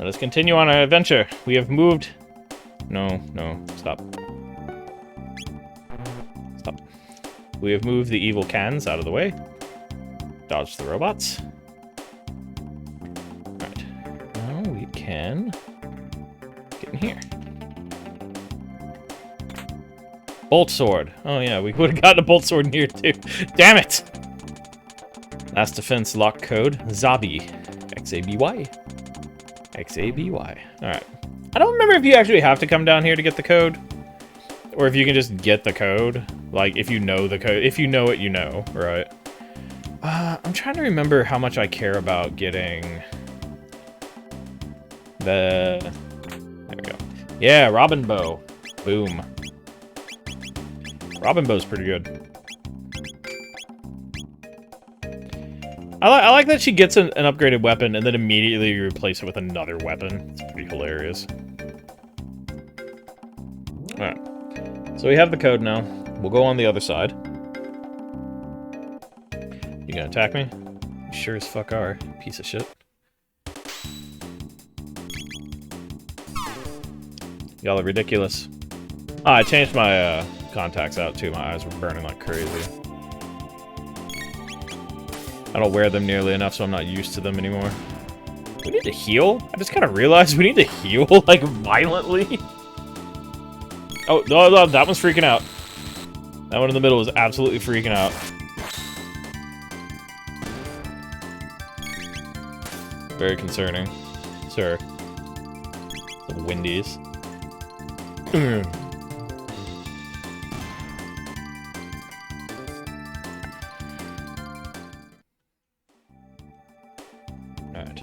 Let us continue on our adventure. We have moved... No, stop. Stop. We have moved the evil cans out of the way. Dodge the robots. Alright. Now we can... get in here. Bolt sword. Oh yeah, we would have gotten a bolt sword in here too. Damn it! Last defense lock code. Zabi. X-A-B-Y. X-A-B-Y. Alright. I don't remember if you actually have to come down here to get the code. Or if you can just get the code. Like, if you know the code. If you know it, you know. Right. I'm trying to remember how much I care about getting... the... There we go. Yeah, Robin Bow. Boom. Robin Bow's pretty good. I like that she gets an upgraded weapon and then immediately replace it with another weapon. It's pretty hilarious. Alright. So we have the code now. We'll go on the other side. You gonna attack me? You sure as fuck are, piece of shit. Y'all are ridiculous. Ah, I changed my contacts out too. My eyes were burning like crazy. I don't wear them nearly enough, so I'm not used to them anymore. We need to heal? I just kind of realized we need to heal, like, violently. Oh, no, that one's freaking out. That one in the middle is absolutely freaking out. Very concerning. Sir. The Wendy's. Alright.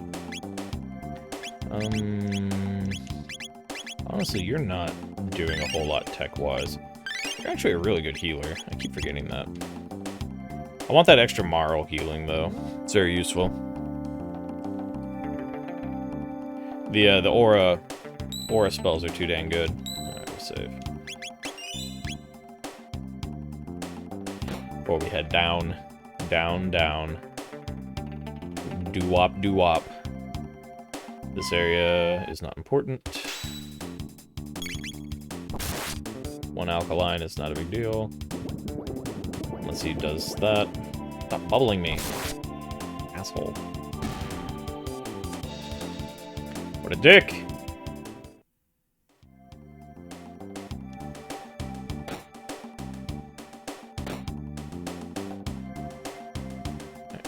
Honestly, you're not doing a whole lot tech-wise. You're actually a really good healer. I keep forgetting that. I want that extra Marl healing, though. It's very useful. The aura spells are too dang good. Alright, we'll save. Before we head down. Down. Doo-wop, doo-wop. This area is not important. One alkaline is not a big deal. Unless he does that. Stop bubbling me. Asshole. What a dick! Alright.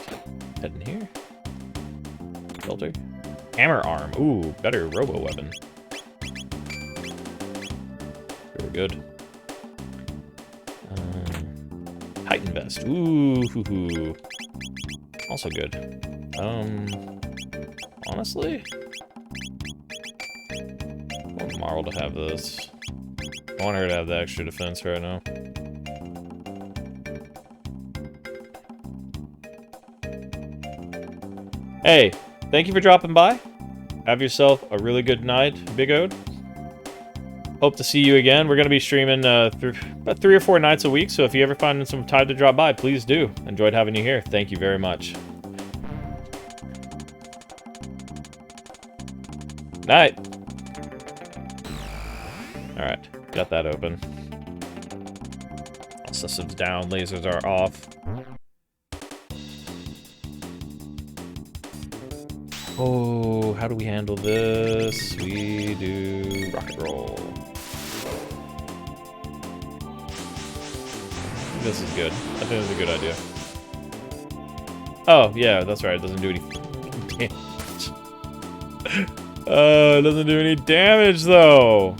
Head in here. Filter. Hammer arm. Ooh, better robo weapon. Very good. Titan vest. Ooh, hoo hoo. Also good. Honestly, I want Marl to have this. I want her to have the extra defense right now. Hey, thank you for dropping by. Have yourself a really good night, Big Ode. Hope to see you again. We're going to be streaming about 3 or 4 nights a week, so if you ever find some time to drop by, please do. Enjoyed having you here. Thank you very much. Night. Alright, got that open. All systems down, lasers are off. Oh, how do we handle this? We do rocket roll. This is good. I think this is a good idea. Oh, yeah, that's right. It doesn't do any damage. It doesn't do any damage, though.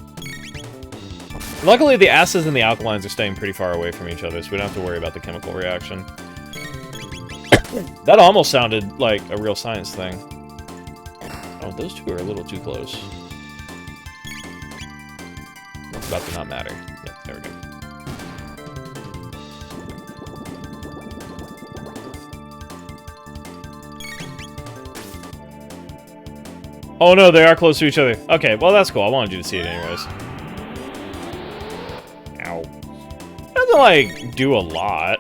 Luckily, the acids and the alkalines are staying pretty far away from each other, so we don't have to worry about the chemical reaction. That almost sounded like a real science thing. Oh, those two are a little too close. It's about to not matter. Yep, there we go. Oh no, they are close to each other. Okay, well that's cool. I wanted you to see it anyways. Ow. It doesn't, like, do a lot.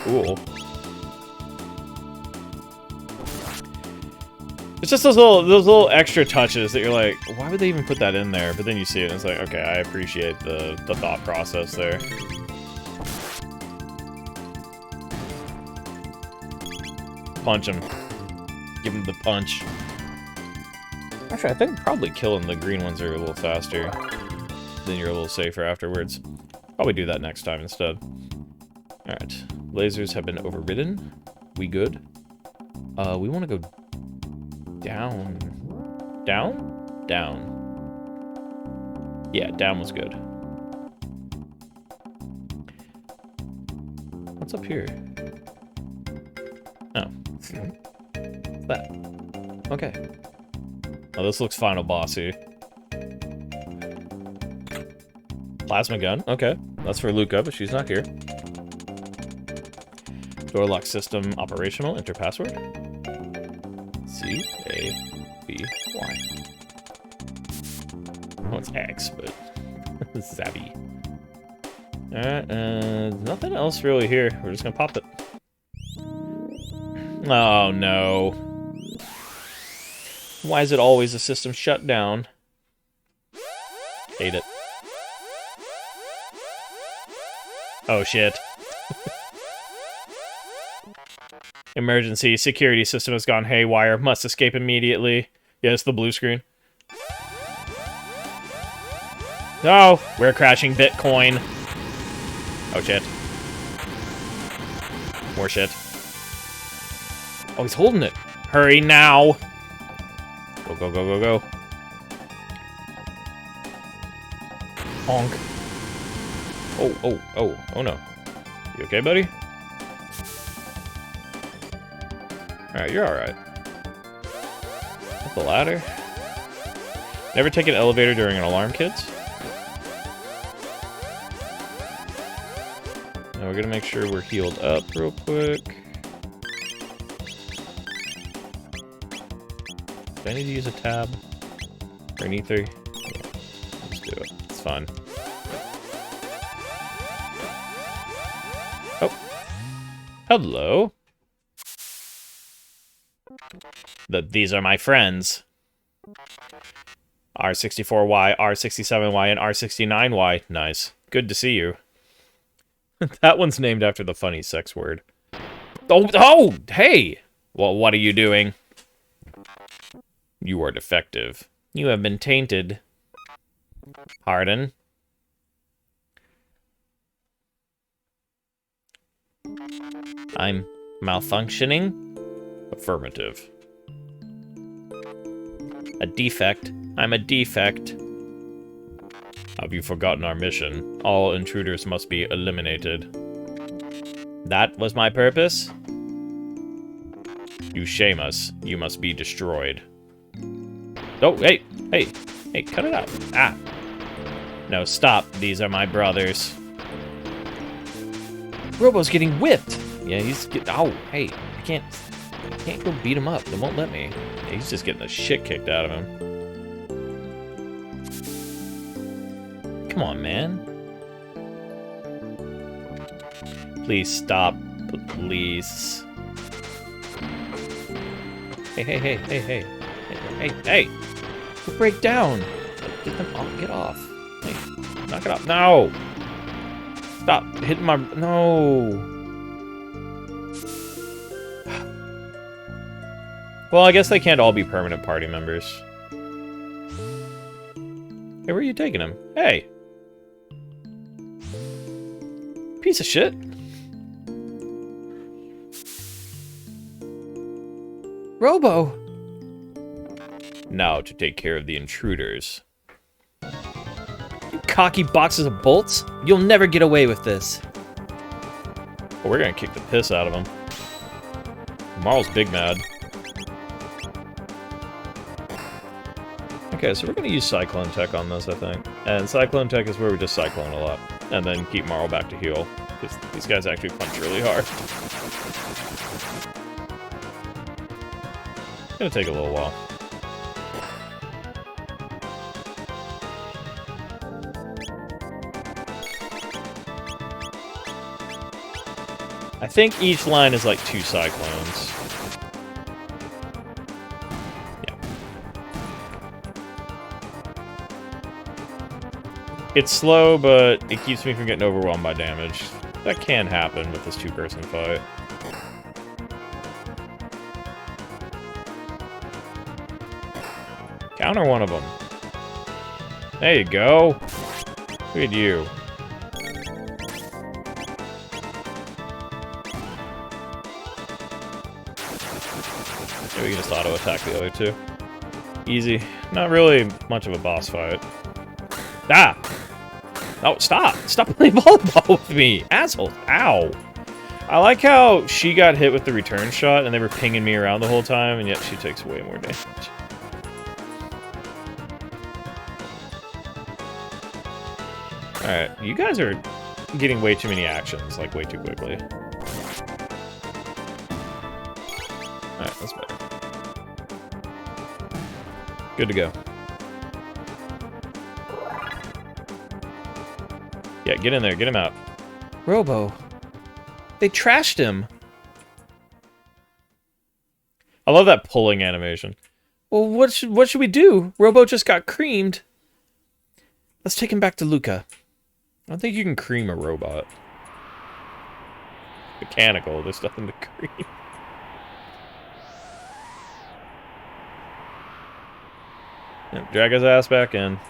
Cool. It's just those little extra touches that you're like, why would they even put that in there? But then you see it and it's like, okay, I appreciate the thought process there. Punch him. Give him the punch. Actually, I think probably killing the green ones are a little faster. Then you're a little safer afterwards. Probably do that next time instead. Alright. Lasers have been overridden. We good? We want to go down. Down? Down. Yeah, down was good. What's up here? Oh. What's that? Okay. Oh, this looks final bossy. Plasma gun. Okay. That's for Luca, but she's not here. Door lock system operational. Enter password. C-A-B-Y. Oh, it's X, but... Zabby. Alright, nothing else really here. We're just gonna pop it. Oh, no. Why is it always a system shut down? Hate it. Oh, shit. Emergency. Security system has gone haywire. Must escape immediately. Yes, the blue screen. No! We're crashing Bitcoin. Oh, shit. More shit. Oh, he's holding it. Hurry now! Go, go, go, go, go. Honk. Oh, oh, oh, oh no. You okay, buddy? Alright, you're alright. Up the ladder. Never take an elevator during an alarm, kids. Now we're gonna make sure we're healed up real quick. Do I need to use a tab? Or an E3? Yeah, let's do it. It's fun. Oh. Hello. These are my friends. R64Y, R67Y, and R69Y. Nice. Good to see you. That one's named after the funny sex word. Oh, hey! Well, what are you doing? You are defective. You have been tainted. Pardon? I'm malfunctioning? Affirmative. A defect? I'm a defect. Have you forgotten our mission? All intruders must be eliminated. That was my purpose? You shame us. You must be destroyed. Oh, hey, hey, hey, cut it out. Ah. No, stop. These are my brothers. Robo's getting whipped. Yeah, he's oh, hey, I can't go beat him up. They won't let me. Yeah, he's just getting the shit kicked out of him. Come on, man. Please stop. Please. Hey, hey, hey, hey, hey. Hey, hey, hey! Break down! Get them off. Get off. Hey, knock it off. No! Stop hitting my... No! Well, I guess they can't all be permanent party members. Hey, where are you taking him? Hey! Piece of shit. Robo! Now to take care of the intruders. You cocky boxes of bolts! You'll never get away with this. Well, we're gonna kick the piss out of him. Marl's big mad. Okay, so we're gonna use Cyclone Tech on this, I think. And Cyclone Tech is where we just Cyclone a lot. And then keep Marl back to heal. Because these guys actually punch really hard. It's gonna take a little while. I think each line is like 2 cyclones. It's slow, but it keeps me from getting overwhelmed by damage. That can happen with this two-person fight. Counter one of them. There you go. Look at you. Maybe we can just auto-attack the other two. Easy. Not really much of a boss fight. Ah! Oh, stop! Stop playing volleyball with me! Asshole! Ow! I like how she got hit with the return shot and they were pinging me around the whole time, and yet she takes way more damage. Alright, you guys are getting way too many actions, like way too quickly. Alright, that's better. Good to go. Yeah, get in there, get him out. Robo. They trashed him. I love that pulling animation. Well, what should we do? Robo just got creamed. Let's take him back to Luca. I don't think you can cream a robot. Mechanical, there's nothing to cream. Yep, drag his ass back in. God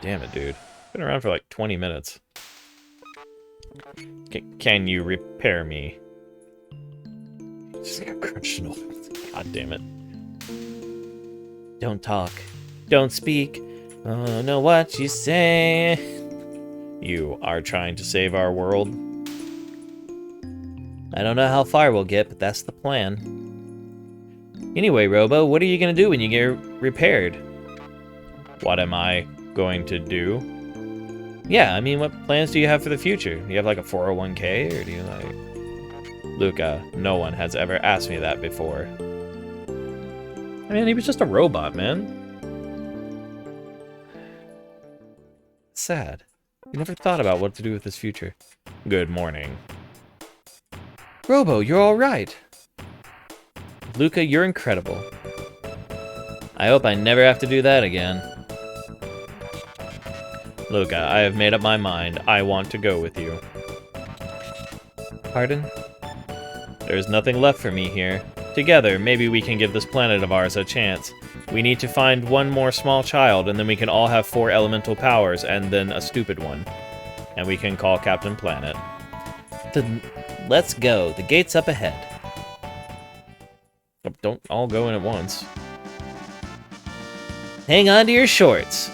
damn it, dude. Been around for like 20 minutes. Can you repair me? Just got crushed in all. God damn it. Don't talk. Don't speak. I don't know what you say. You are trying to save our world. I don't know how far we'll get, but that's the plan. Anyway, Robo, what are you going to do when you get repaired? What am I going to do? Yeah, I mean, what plans do you have for the future? Do you have like a 401k, or do you like... Luca, no one has ever asked me that before. I mean, he was just a robot, man. Sad. He never thought about what to do with his future. Good morning. Robo, you're all right. Luca, you're incredible. I hope I never have to do that again. Luca, I have made up my mind. I want to go with you. Pardon? There is nothing left for me here. Together, maybe we can give this planet of ours a chance. We need to find one more small child, and then we can all have 4 elemental powers, and then a stupid one. And we can call Captain Planet. Then let's go. The gate's up ahead. Oh, don't all go in at once. Hang on to your shorts.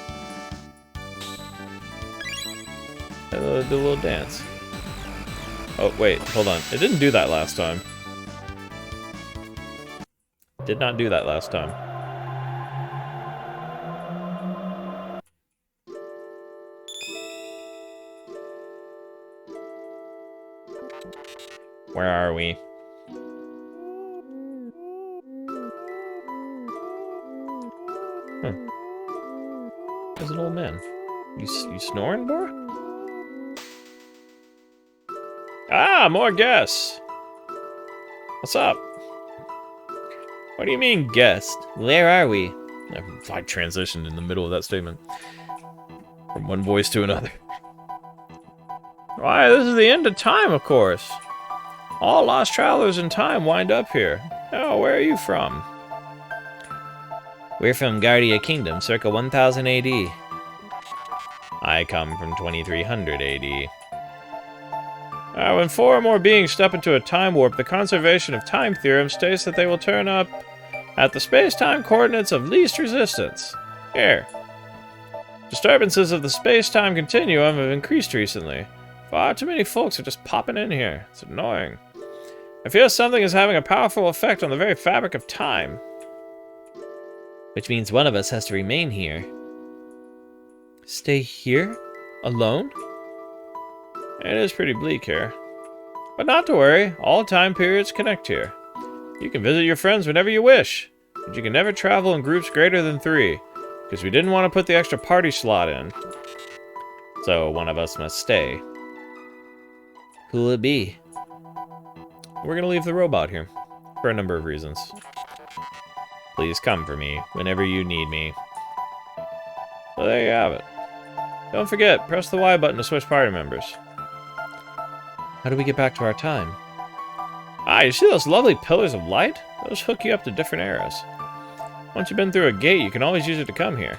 Do a little dance. Oh, wait, hold on. It didn't do that last time. Did not do that last time. Where are we? Huh. There's an old man. You snoring, bro? Ah, more guests! What's up? What do you mean, guest? Where are we? I transitioned in the middle of that statement. From one voice to another. Why, this is the end of time, of course. All lost travelers in time wind up here. Oh, where are you from? We're from Guardia Kingdom, circa 1000 AD. I come from 2300 AD. When 4 or more beings step into a time warp, the conservation of time theorem states that they will turn up at the space-time coordinates of least resistance. Here. Disturbances of the space-time continuum have increased recently. Far too many folks are just popping in here. It's annoying. I feel something is having a powerful effect on the very fabric of time. Which means one of us has to remain here. Stay here? Alone? It is pretty bleak here. But not to worry, all time periods connect here. You can visit your friends whenever you wish, but you can never travel in groups greater than 3, because we didn't want to put the extra party slot in. So one of us must stay. Who will it be? We're gonna leave the robot here, for a number of reasons. Please come for me whenever you need me. So there you have it. Don't forget, press the Y button to switch party members. How do we get back to our time? Ah, you see those lovely pillars of light? Those hook you up to different eras. Once you've been through a gate, you can always use it to come here.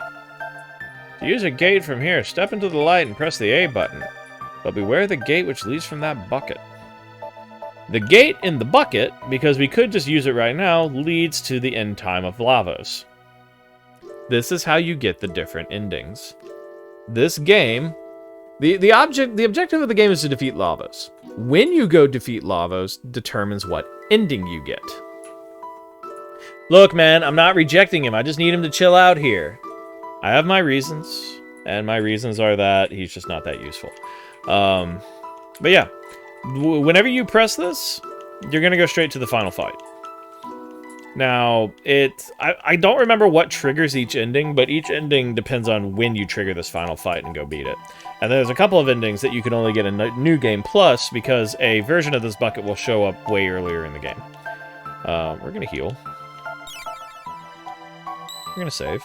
To use a gate from here, step into the light and press the A button. But beware the gate which leads from that bucket. The gate in the bucket, because we could just use it right now, leads to the end time of Lavos. This is how you get the different endings. This game, the objective of the game is to defeat Lavos. When you go defeat Lavos determines what ending you get. Look, man, I'm not rejecting him. I just need him to chill out here. I have my reasons, and my reasons are that he's just not that useful. But yeah, whenever you press this, you're gonna go straight to the final fight. Now, I don't remember what triggers each ending, but each ending depends on when you trigger this final fight and go beat it. And there's a couple of endings that you can only get in New Game Plus because a version of this bucket will show up way earlier in the game. We're gonna heal. We're gonna save.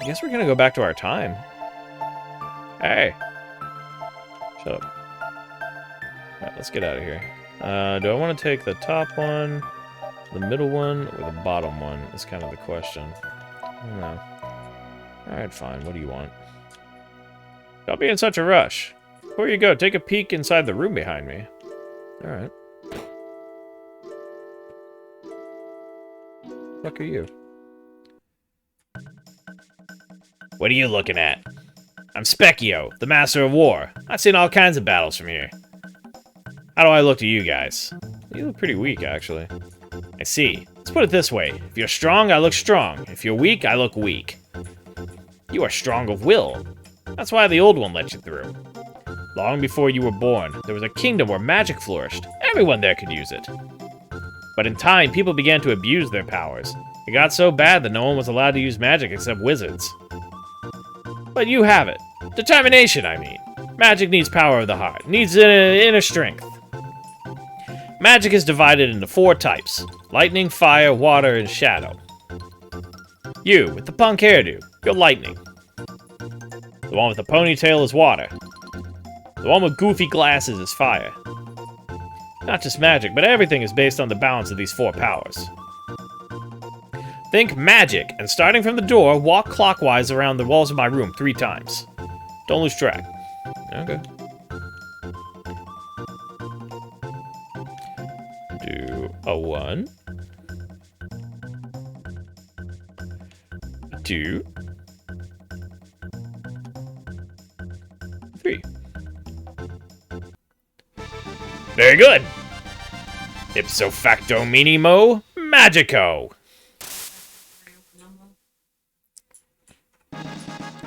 I guess we're gonna go back to our time. Hey! Shut up. Alright, let's get out of here. Do I want to take the top one, the middle one, or the bottom one? Is kind of the question. I don't know. Alright, fine. What do you want? Don't be in such a rush. Before you go, take a peek inside the room behind me. Alright. What are you? What are you looking at? I'm Specchio, the Master of War. I've seen all kinds of battles from here. How do I look to you guys? You look pretty weak, actually. I see. Let's put it this way. If you're strong, I look strong. If you're weak, I look weak. You are strong of will. That's why the old one let you through. Long before you were born, there was a kingdom where magic flourished. Everyone there could use it. But in time, people began to abuse their powers. It got so bad that no one was allowed to use magic except wizards. But you have it. Determination, I mean. Magic needs power of the heart. Needs inner strength. Magic is divided into 4 types. Lightning, fire, water, and shadow. You, with the punk hairdo, you're lightning. The one with the ponytail is water. The one with goofy glasses is fire. Not just magic, but everything is based on the balance of these 4 powers. Think magic, and starting from the door, walk clockwise around the walls of my room 3 times. Don't lose track. Okay. Do a 1. A 2. 3. Very good! Ipso facto minimo magico!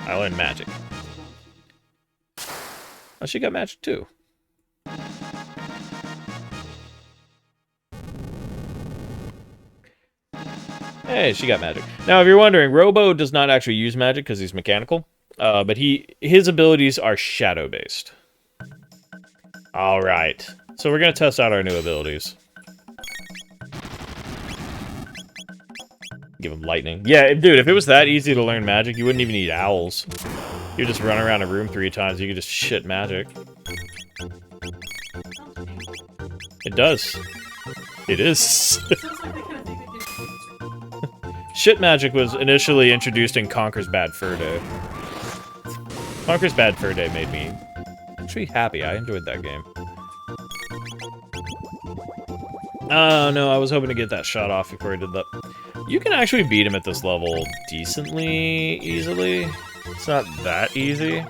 I learned magic. Oh, she got magic too. Hey, she got magic. Now, if you're wondering, Robo does not actually use magic because he's mechanical, but his abilities are shadow-based. All right, so we're gonna test out our new abilities. Give him lightning. Yeah, dude, if it was that easy to learn magic, you wouldn't even need owls. You just run around a room 3 times, you could just shit magic. It does. It is. Shit magic was initially introduced in Conker's Bad Fur Day. Conker's Bad Fur Day made me actually happy. I enjoyed that game. Oh no, I was hoping to get that shot off before I did that. You can actually beat him at this level decently easily. It's not that easy.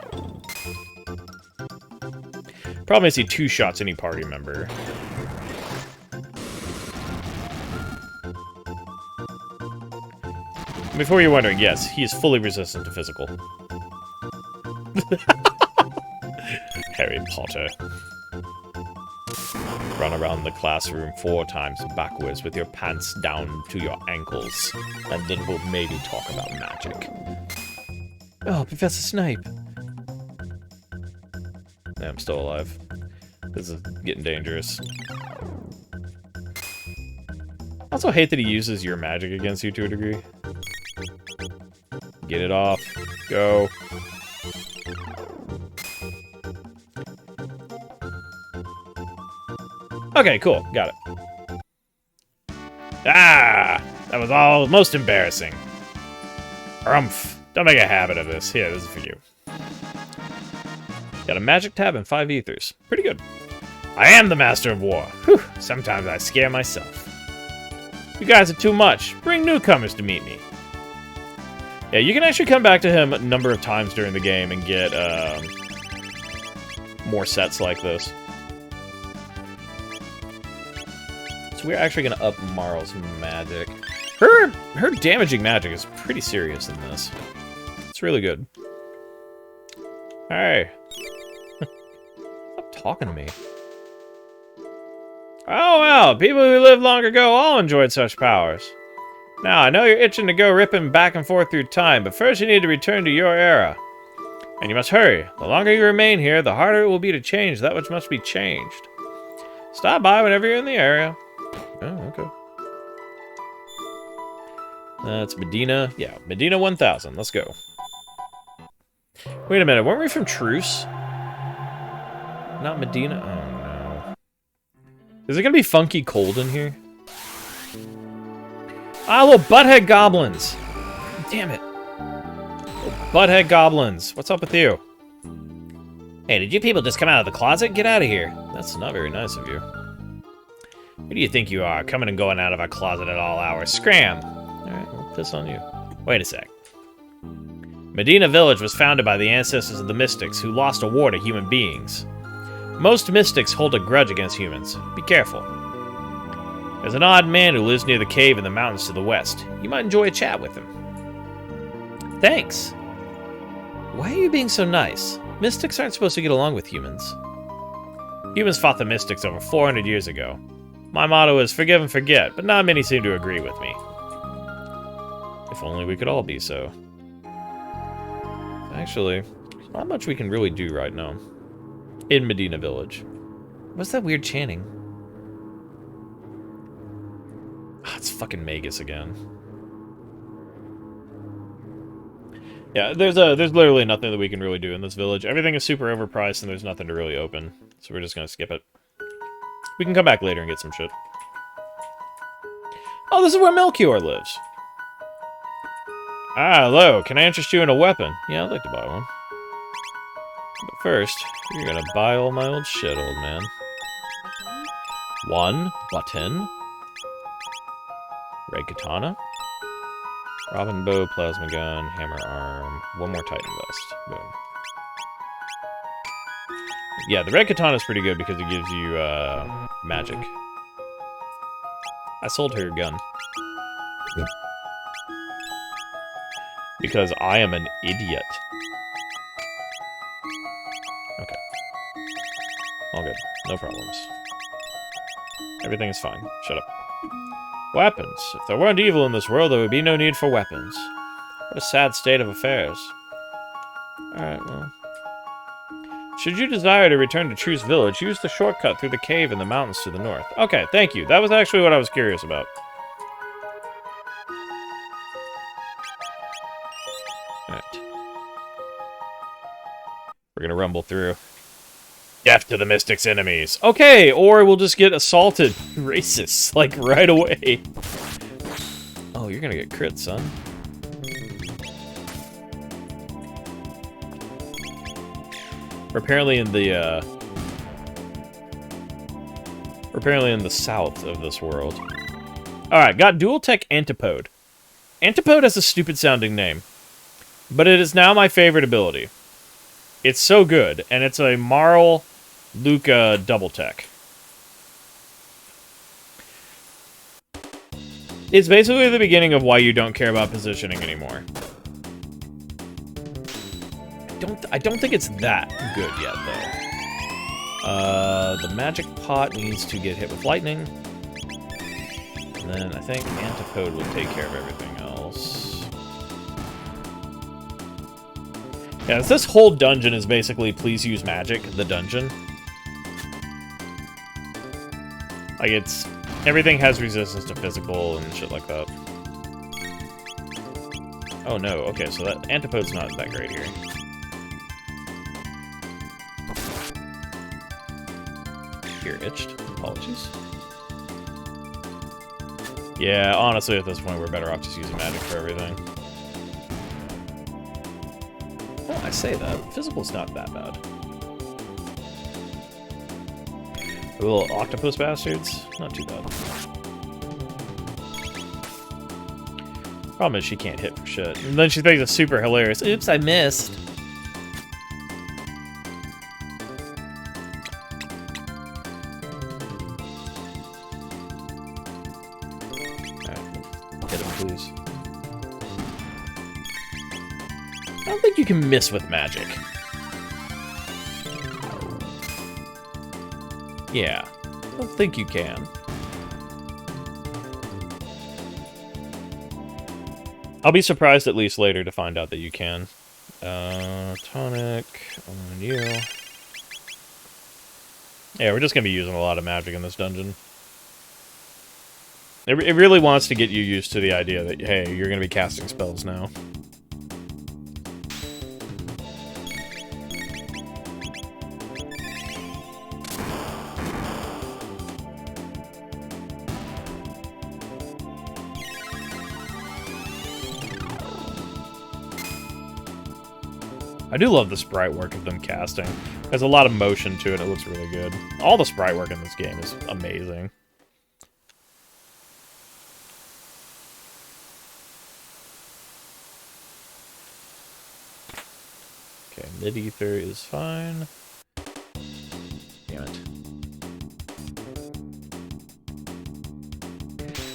Problem is he 2-shots any party member. Before you're wondering, yes, he is fully resistant to physical. Harry Potter. Run around the classroom 4 times backwards with your pants down to your ankles, and then we'll maybe talk about magic. Oh, Professor Snape. Yeah, I'm still alive. This is getting dangerous. I also hate that he uses your magic against you to a degree. Get it off. Go. Okay, cool. Got it. Ah! That was all most embarrassing. Rumph. Don't make a habit of this. Here, this is for you. Got a magic tab and 5 ethers. Pretty good. I am the master of war. Whew. Sometimes I scare myself. You guys are too much. Bring newcomers to meet me. Yeah, you can actually come back to him a number of times during the game and get more sets like this. So we're actually going to up Marl's magic. Her damaging magic is pretty serious in this. It's really good. Hey. Stop talking to me. Oh, well, people who lived long ago all enjoyed such powers. Now, I know you're itching to go ripping back and forth through time, but first you need to return to your era. And you must hurry. The longer you remain here, the harder it will be to change that which must be changed. Stop by whenever you're in the area. Oh, okay. That's Medina. Yeah, Medina 1000. Let's go. Wait a minute. Weren't we from Truce? Not Medina? Oh, no. Is it going to be funky cold in here? Ah, little butthead goblins. Damn it. Little butthead goblins. What's up with you? Hey, did you people just come out of the closet? Get out of here. That's not very nice of you. Who do you think you are, coming and going out of our closet at all hours? Scram! Alright, we'll piss on you. Wait a sec. Medina Village was founded by the ancestors of the Mystics, who lost a war to human beings. Most Mystics hold a grudge against humans. Be careful. There's an odd man who lives near the cave in the mountains to the west. You might enjoy a chat with him. Thanks! Why are you being so nice? Mystics aren't supposed to get along with humans. Humans fought the Mystics over 400 years ago. My motto is forgive and forget, but not many seem to agree with me. If only we could all be so. Actually, there's not much we can really do right now. In Medina Village. What's that weird chanting? Ah, it's fucking Magus again. Yeah, there's literally nothing that we can really do in this village. Everything is super overpriced and there's nothing to really open. So we're just gonna skip it. We can come back later and get some shit. Oh, this is where Melchior lives. Ah, hello. Can I interest you in a weapon? Yeah, I'd like to buy one. But first, you're gonna buy all my old shit, old man. 1 button. Red katana. Robin bow, plasma gun, hammer arm. 1 more titan vest. Boom. Yeah, the red katana is pretty good because it gives you magic. I sold her a gun. Yeah. Because I am an idiot. Okay. All good. No problems. Everything is fine. Shut up. Weapons. If there weren't evil in this world, there would be no need for weapons. What a sad state of affairs. Alright, well. Should you desire to return to Truce Village, use the shortcut through the cave in the mountains to the north. Okay, thank you. That was actually what I was curious about. Alright. We're gonna rumble through. Death to the Mystic's enemies. Okay, or we'll just get assaulted. Racists, like, right away. Oh, you're gonna get crit, son. We're apparently in the south of this world. Alright, got Dual Tech Antipode. Antipode has a stupid sounding name, but it is now my favorite ability. It's so good, and it's a Marl Luca double tech. It's basically the beginning of why you don't care about positioning anymore. I don't think it's that good yet, though. The magic pot needs to get hit with lightning. And then I think Antipode will take care of everything else. Yeah, this whole dungeon is basically please use magic, the dungeon. Like, everything has resistance to physical and shit like that. Oh no, okay, so that Antipode's not that great here. You're itched. Apologies. Yeah, honestly, at this point, we're better off just using magic for everything. Well, I say that. Physical's not that bad. The little octopus bastards? Not too bad. Problem is she can't hit for shit. And then she thinks it's super hilarious. Oops, I missed. Hit him, please. I don't think you can miss with magic. Yeah, I don't think you can. I'll be surprised at least later to find out that you can. Tonic on you. Yeah, we're just gonna be using a lot of magic in this dungeon. It really wants to get you used to the idea that, hey, you're gonna be casting spells now. I do love the sprite work of them casting. There's a lot of motion to it. It looks really good. All the sprite work in this game is amazing. Okay, mid-ether is fine. Damn it.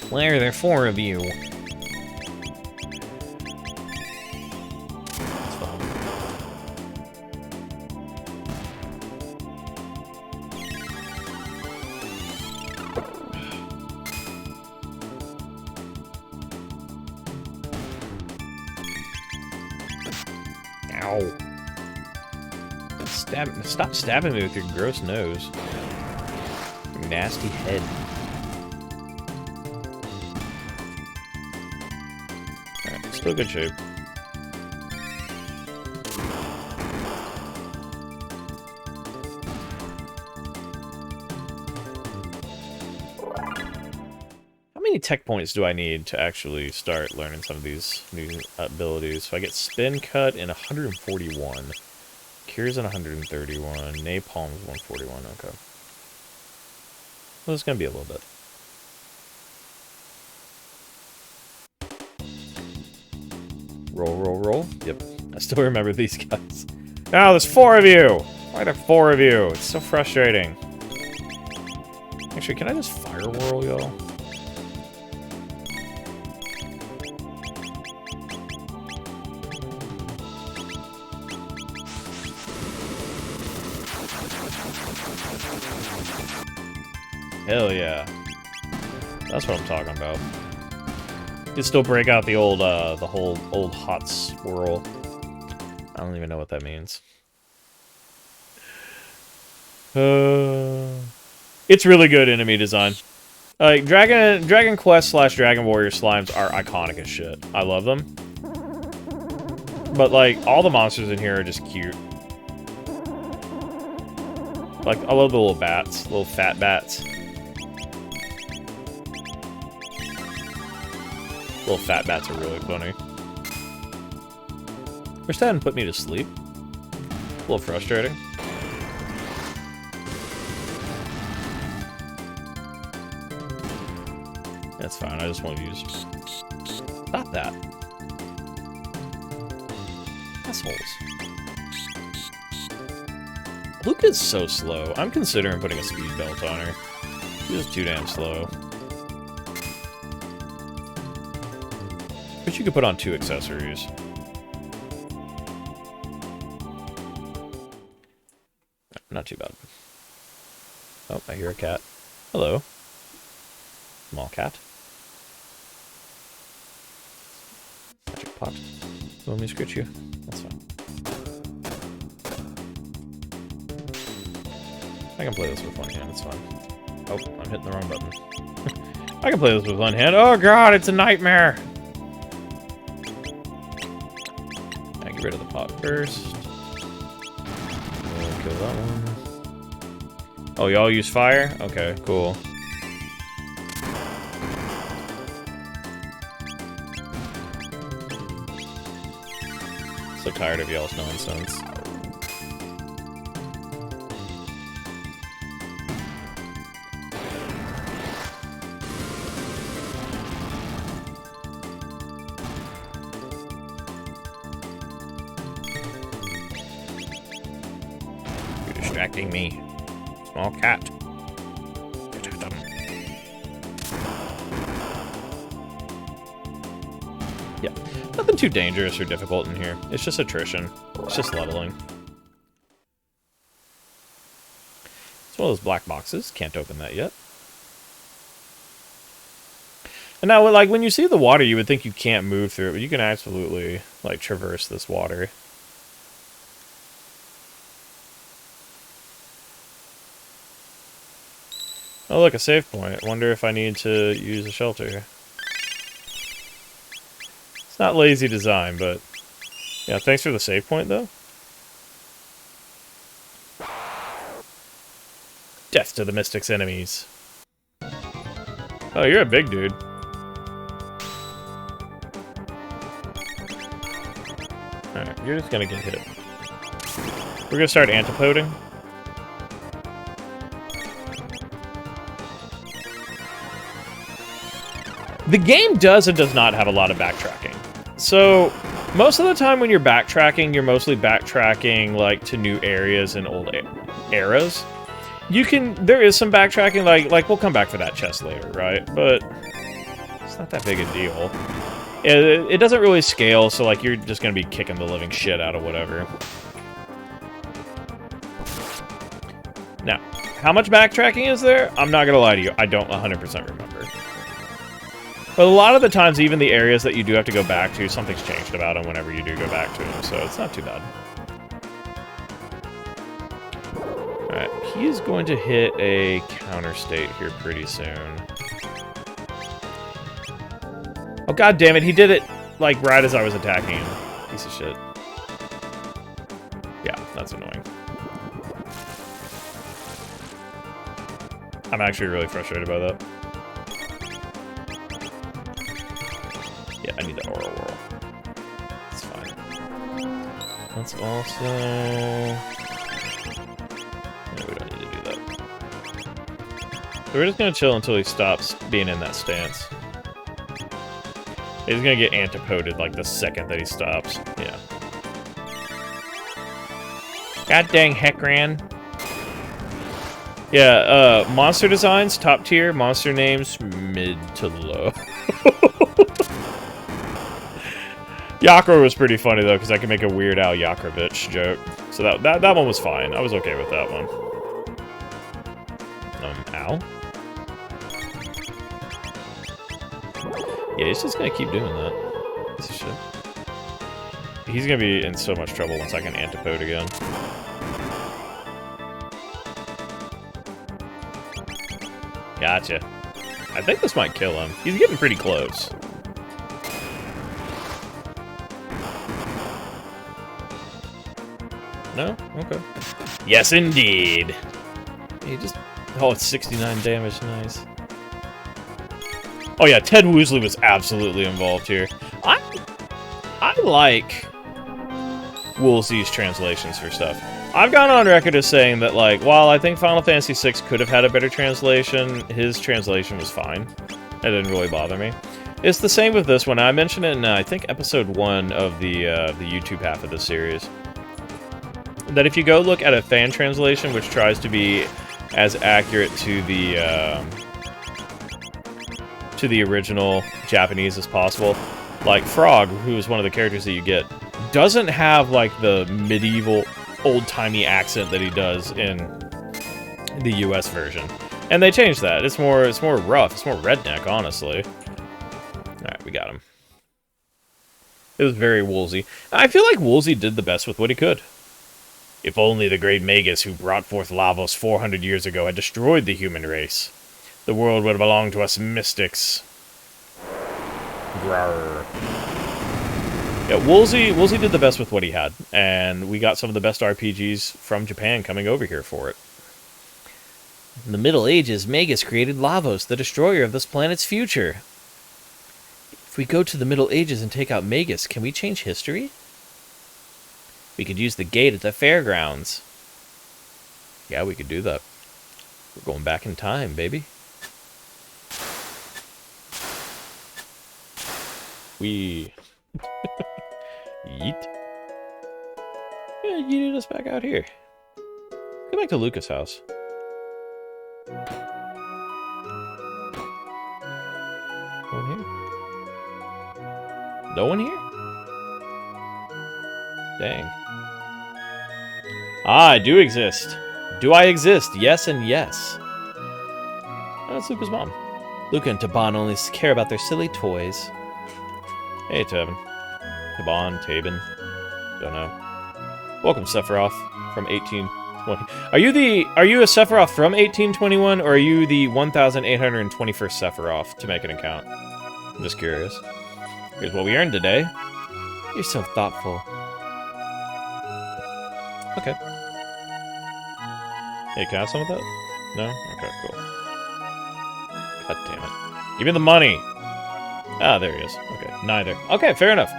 Why are there 4 of you? Ow. Stop stabbing me with your gross nose. Your nasty head. Alright, still good shape. How many tech points do I need to actually start learning some of these new abilities? So I get Spin Cut in 141. Cure's in 131. Napalm's 141. Okay. Well, it's gonna be a little bit. Roll, roll, roll. Yep. I still remember these guys. Now there's 4 of you! Why are there 4 of you? It's so frustrating. Actually, can I just fire whirl, y'all? Hell yeah. That's what I'm talking about. You can still break out the old, the whole old hot swirl. I don't even know what that means. It's really good enemy design. Like, Dragon Quest / Dragon Warrior slimes are iconic as shit. I love them. But, like, all the monsters in here are just cute. Like, I love the little bats. Little fat bats. Little fat bats are really funny. Wish that hadn't put me to sleep. A little frustrating. That's fine, I just want to use... Stop that. Assholes. Luke is so slow. I'm considering putting a speed belt on her. She's just too damn slow. But you could put on 2 accessories. Not too bad. Oh, I hear a cat. Hello. Small cat. Magic pot. You want me to scratch you? That's fine. I can play this with one hand, it's fine. Oh, I'm hitting the wrong button. I can play this with one hand. Oh god, it's a nightmare! I get rid of the pot first. We'll kill that one. Oh, y'all use fire? Okay, cool. So tired of y'all's nonsense. You're distracting me. Small cat. Yeah, nothing too dangerous or difficult in here. It's just attrition. It's just leveling. It's one of those black boxes. Can't open that yet. And now, like, when you see the water, you would think you can't move through it, but you can absolutely, like, traverse this water. Oh, look, a save point. Wonder if I need to use a shelter. It's not lazy design, but... yeah, thanks for the save point, though. Death to the Mystic's enemies. Oh, you're a big dude. Alright, you're just gonna get hit. We're gonna start antipoding. The game does and does not have a lot of backtracking. So, most of the time when you're backtracking, you're mostly backtracking, like, to new areas and old eras. There is some backtracking, like, we'll come back for that chest later, right? But, it's not that big a deal. It doesn't really scale, so, like, you're just gonna be kicking the living shit out of whatever. Now, how much backtracking is there? I'm not gonna lie to you, I don't 100% remember. But a lot of the times, even the areas that you do have to go back to, something's changed about them whenever you do go back to them, so it's not too bad. Alright, he is going to hit a counter state here pretty soon. Oh, god damn it, he did it, like, right as I was attacking him. Piece of shit. Yeah, that's annoying. I'm actually really frustrated by that. Yeah, I need the aura whirl. It's fine. Let's also... no, we don't need to do that. So we're just gonna chill until he stops being in that stance. He's gonna get antipoded like the second that he stops. Yeah. God dang Heckran. Yeah, monster designs, top tier. Monster names, mid to low. Yakra was pretty funny, though, because I could make a Weird Al Yakrovich joke. So that one was fine. I was okay with that one. Ow? Yeah, he's just gonna keep doing that. Piece of shit. He's gonna be in so much trouble once I can antipode again. Gotcha. I think this might kill him. He's getting pretty close. No? Okay. Yes, indeed. He just... oh, it's 69 damage. Nice. Oh, yeah, Ted Woosley was absolutely involved here. I like Woolsey's translations for stuff. I've gone on record as saying that, like, while I think Final Fantasy VI could have had a better translation, his translation was fine. It didn't really bother me. It's the same with this one. I mentioned it in, I think, episode 1 of the YouTube half of the series. That if you go look at a fan translation, which tries to be as accurate to the original Japanese as possible, like Frog, who is one of the characters that you get, doesn't have like the medieval, old-timey accent that he does in the US version. And they changed that. It's more rough. It's more redneck, honestly. Alright, we got him. It was very Woolsey. I feel like Woolsey did the best with what he could. If only the great Magus who brought forth Lavos 400 years ago had destroyed the human race, the world would belong to us mystics. Grrr. Yeah, Woolsey did the best with what he had, and we got some of the best RPGs from Japan coming over here for it. In the Middle Ages, Magus created Lavos, the destroyer of this planet's future. If we go to the Middle Ages and take out Magus, can we change history? We could use the gate at the fairgrounds. Yeah, we could do that. We're going back in time, baby. We... Yeet. Yeah, yeeted us back out here. Go back to Lucas' house. No one here? No one here? Dang. Ah, I do exist. Do I exist? Yes and yes. Oh, that's Luca's mom. Luca and Taban only care about their silly toys. Hey, Taban. Tabin. Don't know. Welcome, Sephiroth, from 1820. Are you a Sephiroth from 1821, or are you the 1821st Sephiroth, to make an account? I'm just curious. Here's what we earned today. You're so thoughtful. Okay. Hey, can I have some of that? No? Okay, cool. God damn it. Give me the money! Ah, there he is. Okay, neither. Okay, fair enough.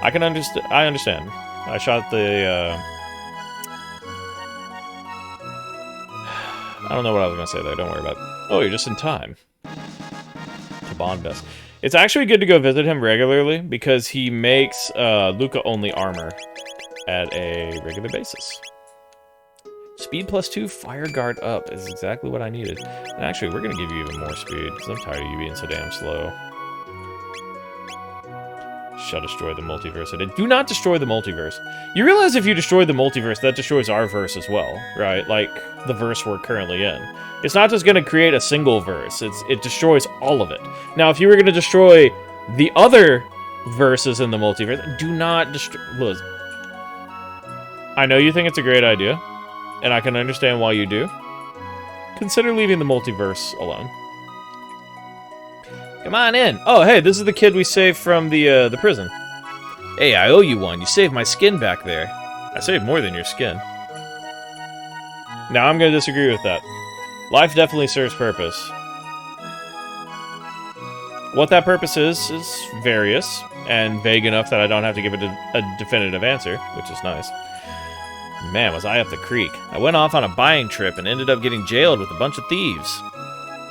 I understand. I shot the, I don't know what I was gonna say there, don't worry about it. Oh, you're just in time. To bond best. It's actually good to go visit him regularly, because he makes, Luca-only armor at a regular basis. Speed +2, fire guard up is exactly what I needed. And actually, we're gonna give you even more speed, because I'm tired of you being so damn slow. Shall destroy the multiverse. I did. Do not destroy the multiverse. You realize if you destroy the multiverse, that destroys our verse as well, right? Like, the verse we're currently in. It's not just gonna create a single verse, it destroys all of it. Now, if you were gonna destroy the other verses in the multiverse, do not destroy... Liz, I know you think it's a great idea, and I can understand why you do. Consider leaving the multiverse alone. Come on in. Oh, hey, this is the kid we saved from the prison. Hey, I owe you one. You saved my skin back there. I saved more than your skin. Now, I'm going to disagree with that. Life definitely serves purpose. What that purpose is various, and vague enough that I don't have to give it a definitive answer, which is nice. Man, was I up the creek. I went off on a buying trip and ended up getting jailed with a bunch of thieves.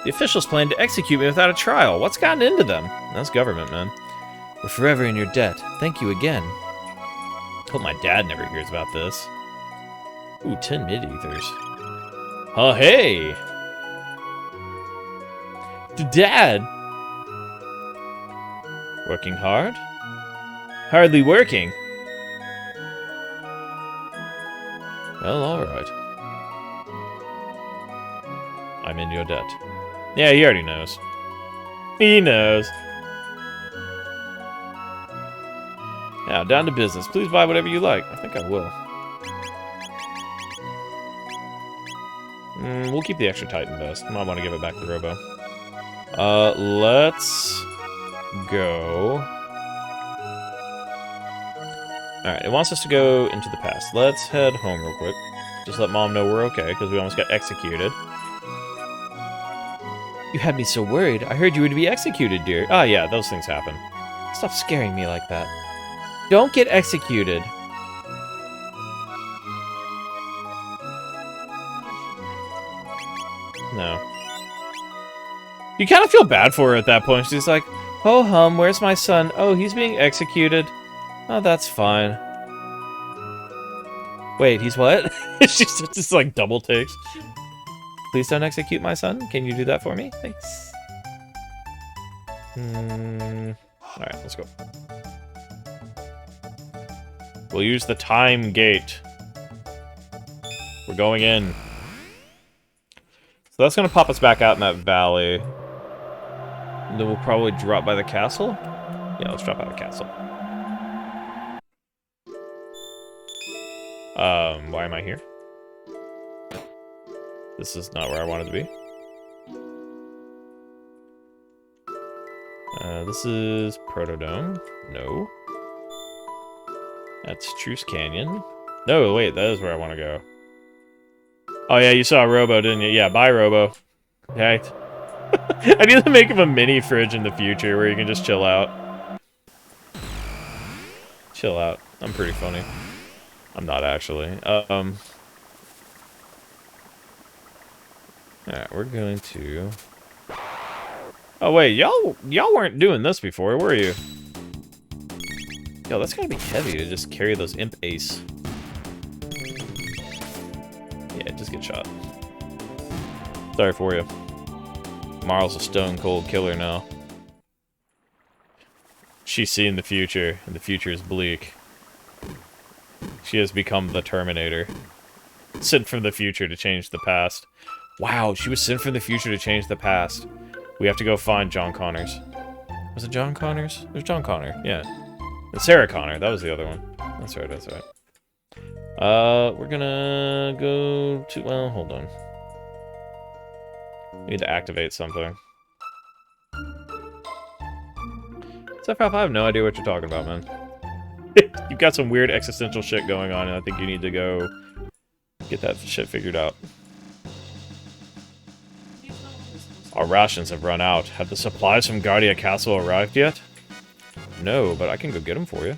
The officials planned to execute me without a trial. What's gotten into them? That's government, man. We're forever in your debt. Thank you again. Hope my dad never hears about this. Ooh, 10 mid-ethers. Oh, hey! Dad! Working hard? Hardly working. Well, alright. I'm in your debt. Yeah, he already knows. He knows. Now, down to business. Please buy whatever you like. I think I will. We'll keep the extra Titan vest. I might want to give it back to Robo. Let's go. Alright, it wants us to go into the past. Let's head home real quick. Just let Mom know we're okay, because we almost got executed. You had me so worried. I heard you were to be executed, dear. Ah, yeah, those things happen. Stop scaring me like that. Don't get executed. No. You kind of feel bad for her at that point. She's like, oh, hum, where's my son? Oh, he's being executed. Oh, that's fine. Wait, he's what? She's just like double takes. Please don't execute my son. Can you do that for me? Thanks. Alright, let's go. We'll use the time gate. We're going in. So that's going to pop us back out in that valley. And then we'll probably drop by the castle. Yeah, let's drop by the castle. Why am I here? This is not where I wanted to be. This is Protodome. No. That's Truce Canyon. No, wait, that is where I want to go. Oh yeah, you saw Robo, didn't you? Yeah, bye Robo. Okay. I need to make him a mini fridge in the future where you can just chill out. Chill out. I'm pretty funny. I'm not actually. Alright, we're going to... Oh wait, y'all weren't doing this before, were you? Yo, that's gonna be heavy to just carry those imp ace. Yeah, just get shot. Sorry for you. Marl's a stone cold killer now. She's seen the future, and the future is bleak. She has become the Terminator. Sent from the future to change the past. Wow, she was sent from the future to change the past. We have to go find John Connors. Was it John Connors? It was John Connor, yeah. And Sarah Connor, that was the other one. That's right, that's right. We're gonna go to... Well, hold on. We need to activate something. Sephiroth, I have no idea what you're talking about, man. You've got some weird existential shit going on, and I think you need to go get that shit figured out. Our rations have run out. Have the supplies from Guardia Castle arrived yet? No, but I can go get them for you.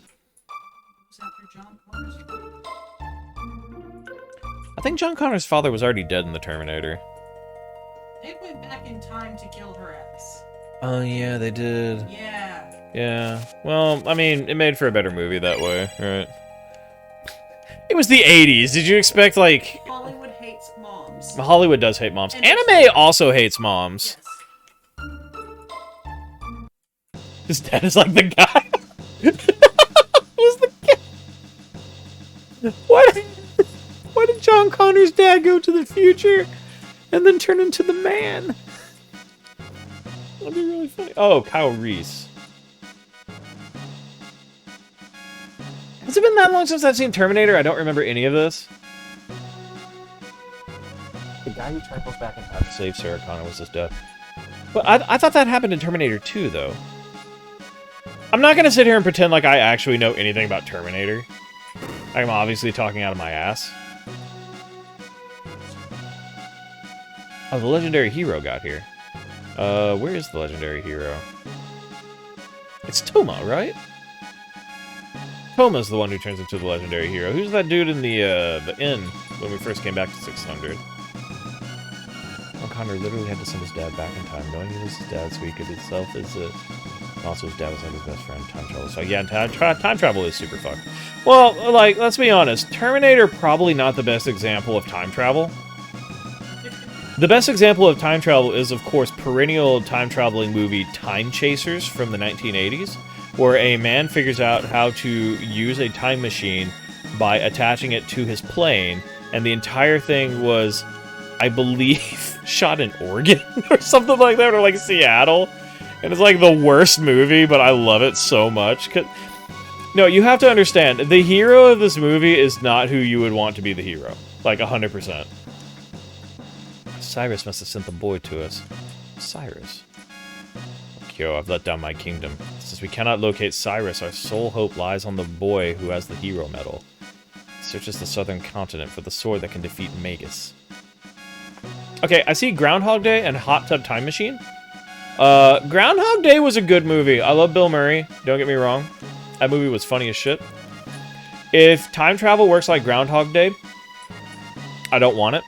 I think John Connor's father was already dead in the Terminator. They went back in time to kill her ass. Oh, yeah, they did. Yeah. Yeah. Well, I mean, it made for a better movie that way, right? It was the 80s. Did you expect, like... Hollywood hates moms. Hollywood does hate moms. And Anime also hates moms. Yes. His dad is like the guy. Who's the guy? Why did John Connor's dad go to the future and then turn into the man? That'd be really funny. Oh, Kyle Reese. Has it been that long since I've seen Terminator? I don't remember any of this. The guy who travels back in time to save Sarah Connor was his dad. But I thought that happened in Terminator 2, though. I'm not going to sit here and pretend like I actually know anything about Terminator. I'm obviously talking out of my ass. Oh, the legendary hero got here. Where is the legendary hero? It's Toma, right? Toma's the one who turns into the legendary hero. Who's that dude in the inn when we first came back to 600? Well, Connor literally had to send his dad back in time, knowing he was his dad, so he could himself as it. Also, his dad was like his best friend, time travel. So yeah, time travel is super fucked. Well, like, let's be honest. Terminator probably not the best example of time travel. The best example of time travel is, of course, perennial time-traveling movie Time Chasers from the 1980s, where a man figures out how to use a time machine by attaching it to his plane, and the entire thing was, I believe, shot in Oregon or something like that, or like Seattle. And it's like the worst movie, but I love it so much. No, you have to understand, the hero of this movie is not who you would want to be the hero. Like, 100%. Cyrus must have sent the boy to us. Cyrus. Kyo, I've let down my kingdom. Since we cannot locate Cyrus, our sole hope lies on the boy who has the hero medal. Searches the southern continent for the sword that can defeat Magus. Okay, I see Groundhog Day and Hot Tub Time Machine. Groundhog Day was a good movie. I love Bill Murray, don't get me wrong. That movie was funny as shit. If time travel works like Groundhog Day, I don't want it.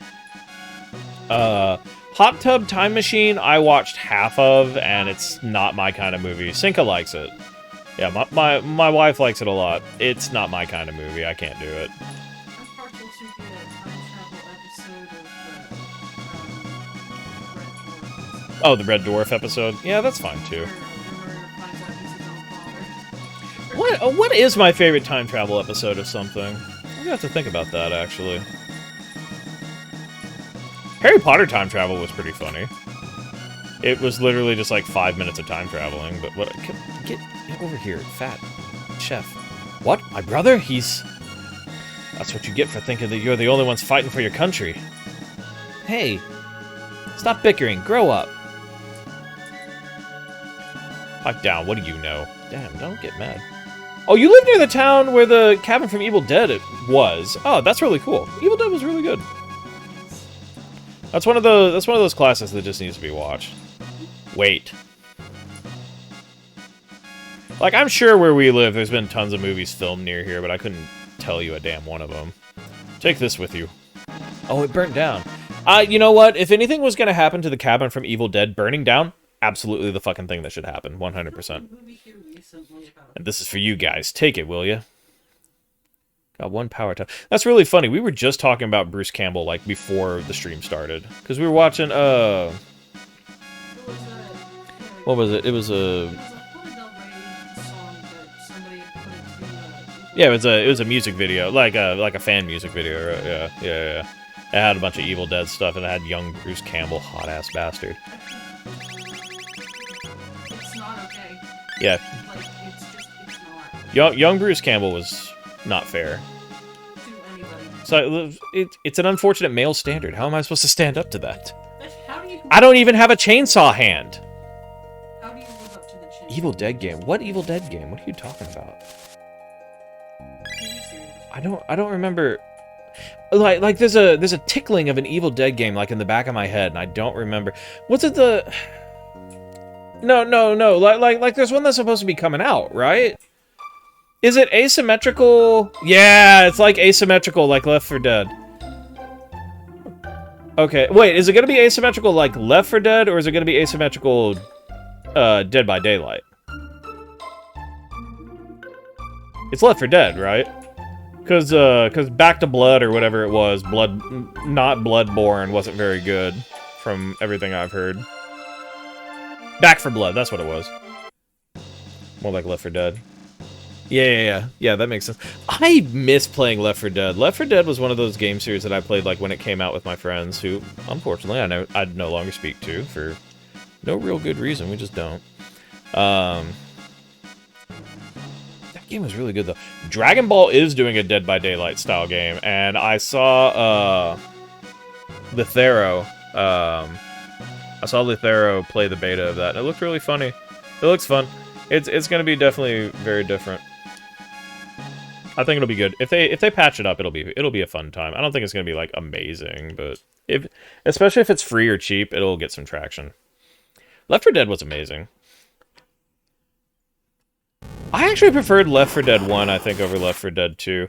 Hot Tub Time Machine, I watched half of, and it's not my kind of movie. Cinca likes it. Yeah, my wife likes it a lot. It's not my kind of movie. I can't do it. I'm partial to the time travel episode of Oh, the Red Dwarf episode? Yeah, that's fine, too. What is my favorite time travel episode of something? I'm gonna have to think about that, actually. Harry Potter time travel was pretty funny. It was literally just like 5 minutes of time traveling, but what? Get over here, fat chef. What? My brother? He's... That's what you get for thinking that you're the only ones fighting for your country. Hey, stop bickering. Grow up. Pipe down. What do you know? Damn, don't get mad. Oh, you live near the town where the cabin from Evil Dead was. Oh, that's really cool. Evil Dead was really good. That's one of those classics that just needs to be watched. Wait. Like, I'm sure where we live, there's been tons of movies filmed near here, but I couldn't tell you a damn one of them. Take this with you. Oh, it burnt down. You know what? If anything was going to happen to the cabin from Evil Dead burning down, absolutely the fucking thing that should happen. 100%. And this is for you guys. Take it, will you? Got one power tile. That's really funny. We were just talking about Bruce Campbell, like, before the stream started. Because we were watching, what was it? It was a... Yeah, it was a music video, like a fan music video, right? Yeah. It had a bunch of Evil Dead stuff, and it had young Bruce Campbell, hot-ass bastard. It's not okay. Yeah. Like, it's not. Young Bruce Campbell was not fair. To anybody. So, it's an unfortunate male standard. How am I supposed to stand up to that? How do you... I don't even have a chainsaw hand! How do you live up to the chin? Evil Dead game? What Evil Dead game? What are you talking about? I don't remember. Like there's a tickling of an Evil Dead game like in the back of my head, and I don't remember. What's it the? No. Like there's one that's supposed to be coming out, right? Is it asymmetrical? Yeah, it's like asymmetrical, like Left 4 Dead. Okay, wait, is it gonna be asymmetrical like Left 4 Dead, or is it gonna be asymmetrical Dead by Daylight? It's Left 4 Dead, right? Cause Back to Blood or whatever it was, not Bloodborne wasn't very good, from everything I've heard. Back 4 Blood, that's what it was. More like Left 4 Dead. Yeah, that makes sense. I miss playing Left 4 Dead. Left 4 Dead was one of those game series that I played like when it came out with my friends, who, unfortunately, I'd no longer speak to for no real good reason. We just don't. That game was really good, though. Dragon Ball is doing a Dead by Daylight style game, and I saw Lithero. I saw Lithero play the beta of that. And it looked really funny. It looks fun. It's going to be definitely very different. I think it'll be good. If they patch it up, it'll be a fun time. I don't think it's going to be like amazing, but especially if it's free or cheap, it'll get some traction. Left 4 Dead was amazing. I actually preferred Left 4 Dead 1, I think, over Left 4 Dead 2.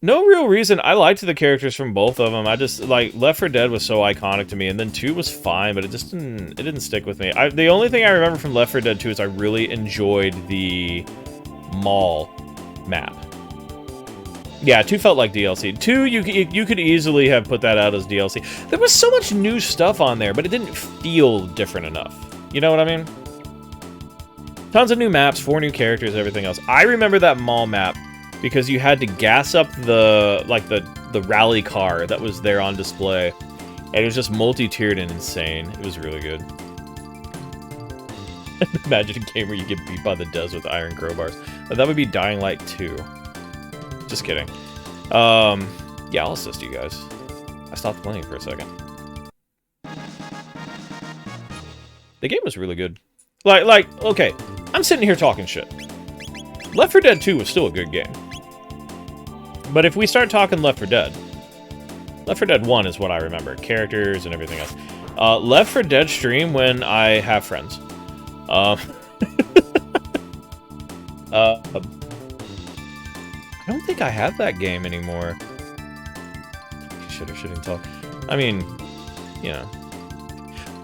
No real reason. I liked the characters from both of them. I just, like, Left 4 Dead was so iconic to me, and then 2 was fine, but it just didn't stick with me. The only thing I remember from Left 4 Dead 2 is I really enjoyed the mall map. Yeah, 2 felt like DLC. 2, you could easily have put that out as DLC. There was so much new stuff on there, but it didn't feel different enough. You know what I mean? Tons of new maps, 4 new characters, everything else. I remember that mall map because you had to gas up the rally car that was there on display. And it was just multi-tiered and insane. It was really good. Imagine a game where you get beat by the Des with iron crowbars. That would be Dying Light 2. Just kidding. Yeah, I'll assist you guys. I stopped playing for a second. The game was really good. Okay, I'm sitting here talking shit. Left 4 Dead 2 was still a good game. But if we start talking Left 4 Dead, Left 4 Dead 1 is what I remember. Characters and everything else. Left 4 Dead stream when I have friends. I don't think I have that game anymore. Shouldn't talk. I mean, you know.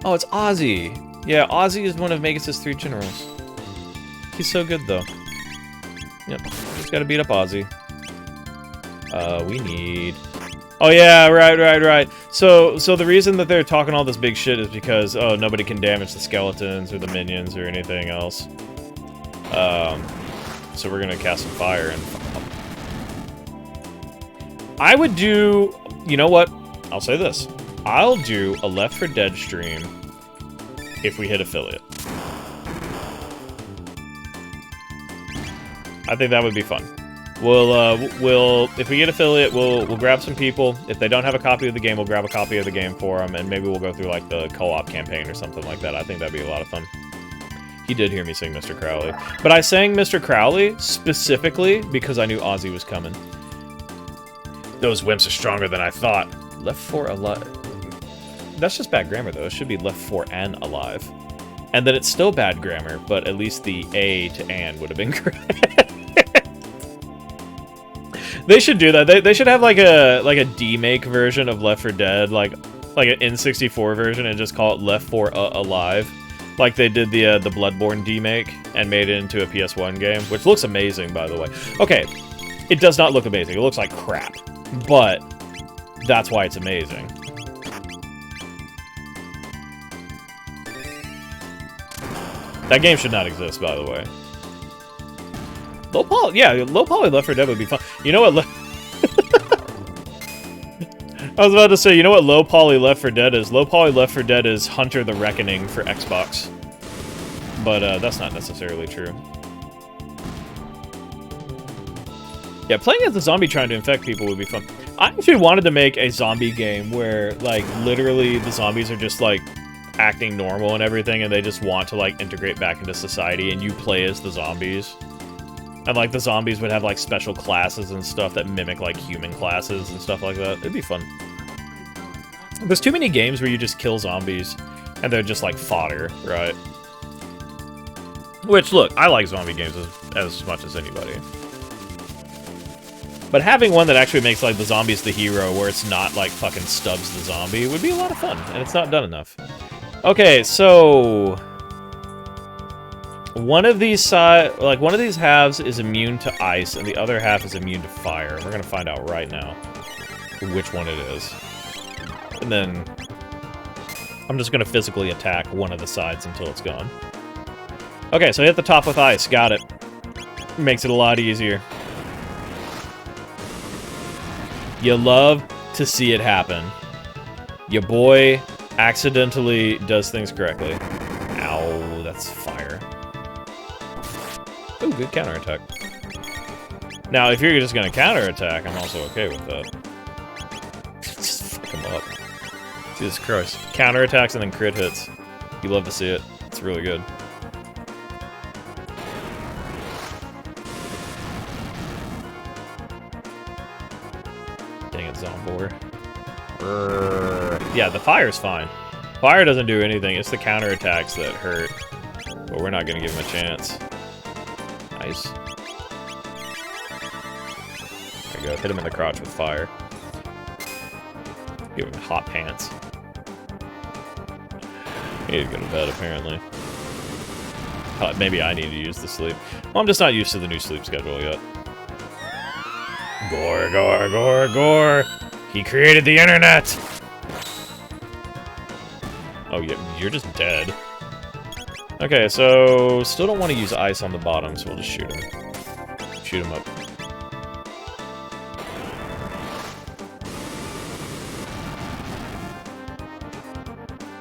Oh, it's Ozzy. Yeah, Ozzy is one of Magus' 3 generals. He's so good, though. Yep, just gotta beat up Ozzy. We need... Oh yeah, right. So the reason that they're talking all this big shit is because, oh, nobody can damage the skeletons or the minions or anything else. So we're gonna cast some fire and... I would do... You know what? I'll say this. I'll do a Left 4 Dead stream if we hit affiliate. I think that would be fun. We'll if we get affiliate, we'll grab some people. If they don't have a copy of the game, we'll grab a copy of the game for them, and maybe we'll go through like the co-op campaign or something like that. I think that'd be a lot of fun. He did hear me sing Mr. Crowley, but I sang Mr. Crowley specifically because I knew Ozzy was coming. Those wimps are stronger than I thought. Left 4 alive. That's just bad grammar, though. It should be left for and alive. And then it's still bad grammar, but at least the A to and would have been correct. They should do that. They should have like a demake version of Left 4 Dead, like an N64 version, and just call it Left 4 Alive, like they did the Bloodborne demake and made it into a PS1 game, which looks amazing, by the way. Okay, it does not look amazing. It looks like crap, but that's why it's amazing. That game should not exist, by the way. Low poly, yeah, low poly Left 4 Dead would be fun. You know what? I was about to say, you know what low poly Left 4 Dead is? Low poly Left 4 Dead is Hunter the Reckoning for Xbox. But that's not necessarily true. Yeah, playing as a zombie trying to infect people would be fun. I actually wanted to make a zombie game where, like, literally the zombies are just, like, acting normal and everything, and they just want to, like, integrate back into society, and you play as the zombies. And, like, the zombies would have, like, special classes and stuff that mimic, like, human classes and stuff like that. It'd be fun. There's too many games where you just kill zombies, and they're just, like, fodder, right? Which, look, I like zombie games as much as anybody. But having one that actually makes, like, the zombies the hero, where it's not, like, fucking Stubbs the zombie, would be a lot of fun, and it's not done enough. Okay, so... one of these halves is immune to ice, and the other half is immune to fire. We're gonna find out right now which one it is. And then I'm just gonna physically attack one of the sides until it's gone. Okay, so hit the top with ice. Got it. Makes it a lot easier. You love to see it happen. Your boy accidentally does things correctly. Ow, that's fire. Ooh, good counterattack. Now, if you're just gonna counterattack, I'm also okay with that. Just fuck him up. Jesus Christ. Counterattacks and then crit hits. You love to see it. It's really good. Dang it, Zombor. Yeah, the fire's fine. Fire doesn't do anything. It's the counterattacks that hurt. But we're not gonna give him a chance. Nice. There you go. Hit him in the crotch with fire. Give him hot pants. He need to go to bed, apparently. Maybe I need to use the sleep. Well, I'm just not used to the new sleep schedule yet. Gore, gore, gore, gore! He created the internet! Oh, yeah, you're just dead. Okay, so still don't want to use ice on the bottom, so we'll just shoot him. Shoot him up.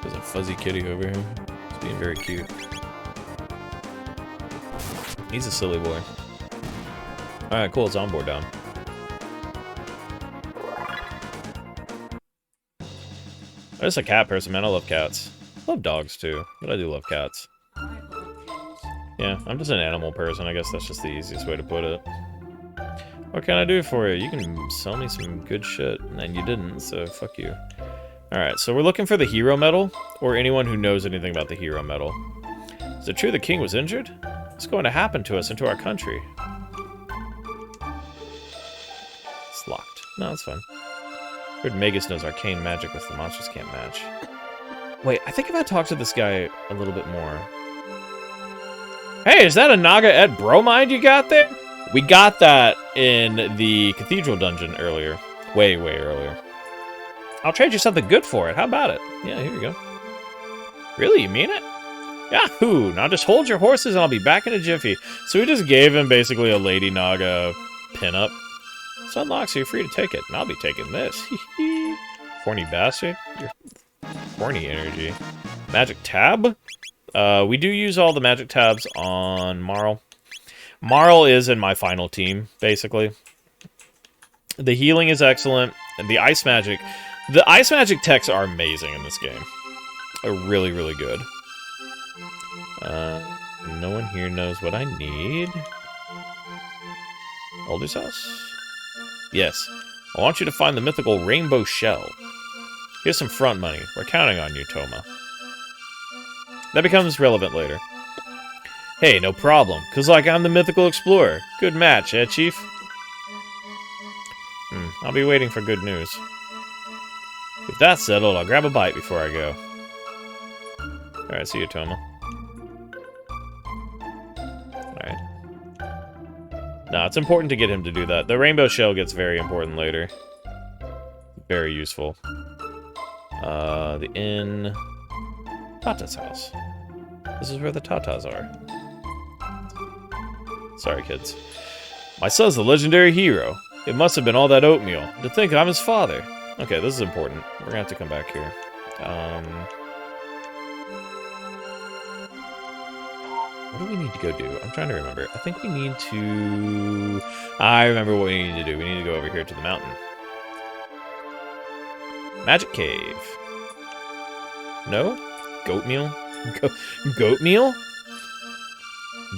There's a fuzzy kitty over here. He's being very cute. He's a silly boy. Alright, cool, it's on board down. I'm just a cat person, man. I love cats. I love dogs, too, but I do love cats. Yeah, I'm just an animal person. I guess that's just the easiest way to put it. What can I do for you? You can sell me some good shit, and you didn't, so fuck you. Alright, so we're looking for the hero medal, or anyone who knows anything about the hero medal. Is it true the king was injured? What's going to happen to us and to our country? It's locked. No, it's fine. Heard Magus knows arcane magic which the monsters can't match. Wait, I think if I talk to this guy a little bit more... Hey, is that a Naga et bromide you got there? We got that in the cathedral dungeon earlier. Way, way earlier. I'll trade you something good for it. How about it? Yeah, here we go. Really, you mean it? Yahoo! Now just hold your horses and I'll be back in a jiffy. So we just gave him basically a Lady Naga pinup. It's unlocked, so you're free to take it. And I'll be taking this. Horny bastard. Your horny energy. Magic tab? We do use all the magic tabs on Marl. Marl is in my final team, basically. The healing is excellent, and the ice magic... The ice magic techs are amazing in this game. They're really, really good. No one here knows what I need. Alder's house? Yes. I want you to find the mythical rainbow shell. Here's some front money. We're counting on you, Toma. That becomes relevant later. Hey, no problem. 'Cause like I'm the mythical explorer. Good match, eh, Chief? I'll be waiting for good news. With that settled, I'll grab a bite before I go. Alright, see you, Toma. Alright. No, it's important to get him to do that. The rainbow shell gets very important later. Very useful. The inn... Tata's house. This is where the Tatas are. Sorry, kids. My son's the legendary hero. It must have been all that oatmeal. To think I'm his father. Okay, this is important. We're gonna have to come back here. What do we need to go do? I'm trying to remember. I think we need to... I remember what we need to do. We need to go over here to the mountain. Magic Cave. No? Goat meal? Goat meal?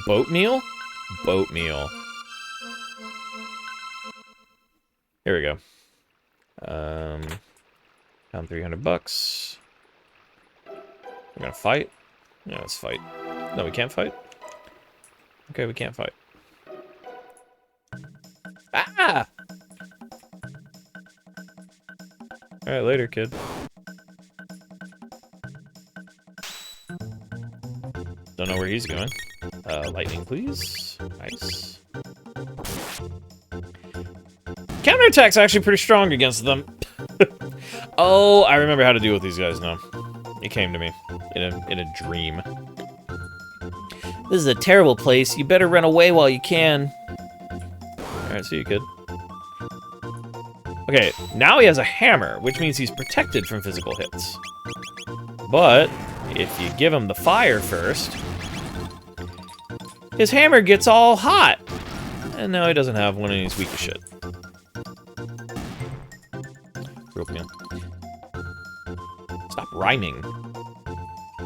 Boat meal? Boat meal. Here we go. Found $300. We're gonna fight? Yeah, let's fight. No, we can't fight? Okay, we can't fight. Ah! Alright, later, kid. Don't know where he's going. Lightning, please. Nice. Counterattack's actually pretty strong against them. Oh, I remember how to deal with these guys now. It came to me in a dream. This is a terrible place. You better run away while you can. Alright, see you, kid. Okay, now he has a hammer, which means he's protected from physical hits. But if you give him the fire first, his hammer gets all hot. And now he doesn't have one and he's weak as shit. Real meal. Stop rhyming.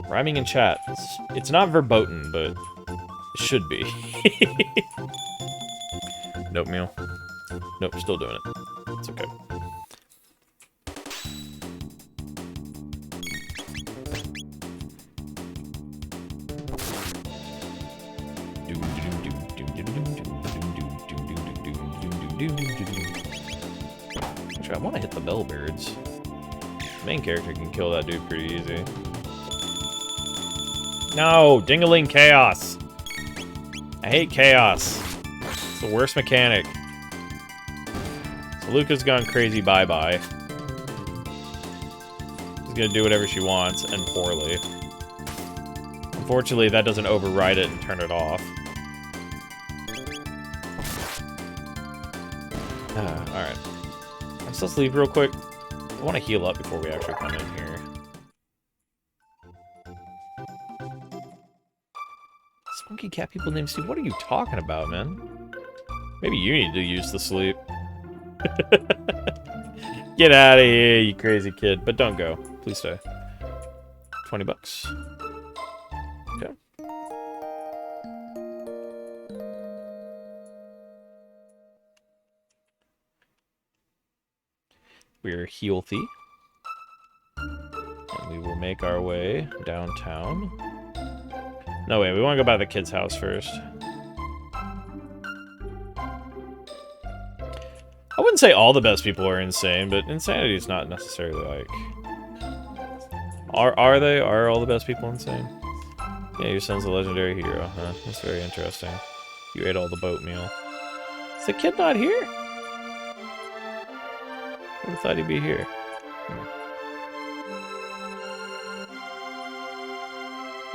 Rhyming in chat. It's not verboten, but it should be. Nope, meal. Nope, still doing it. It's okay. Actually, I want to hit the bellbirds. The main character can kill that dude pretty easy. No! Ding-a-ling chaos! I hate chaos. It's the worst mechanic. So Luca's gone crazy bye-bye. She's gonna do whatever she wants, and poorly. Unfortunately, that doesn't override it and turn it off. Alright. I'm supposed to leave real quick. I want to heal up before we actually come in here. Spunky cat people named Steve. What are you talking about, man? Maybe you need to use the sleep. Get out of here, you crazy kid. But don't go. Please stay. $20. Okay. We're healthy. And we will make our way downtown. No, wait, we want to go by the kid's house first. I wouldn't say all the best people are insane, but insanity is not necessarily like... Are they? Are all the best people insane? Yeah, your son's a legendary hero, huh? That's very interesting. You ate all the boat meal. Is the kid not here? I would have thought he'd be here.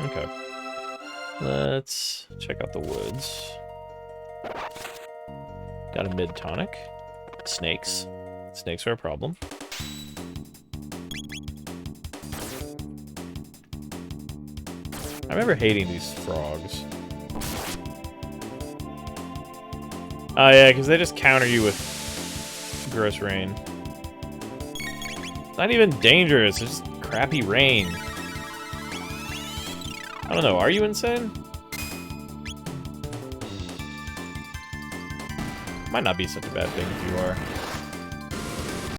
Okay. Let's check out the woods. Got a mid-tonic. Snakes. Snakes are a problem. I remember hating these frogs. Oh yeah, because they just counter you with gross rain. It's not even dangerous, it's just crappy rain. I don't know, are you insane? Might not be such a bad thing if you are.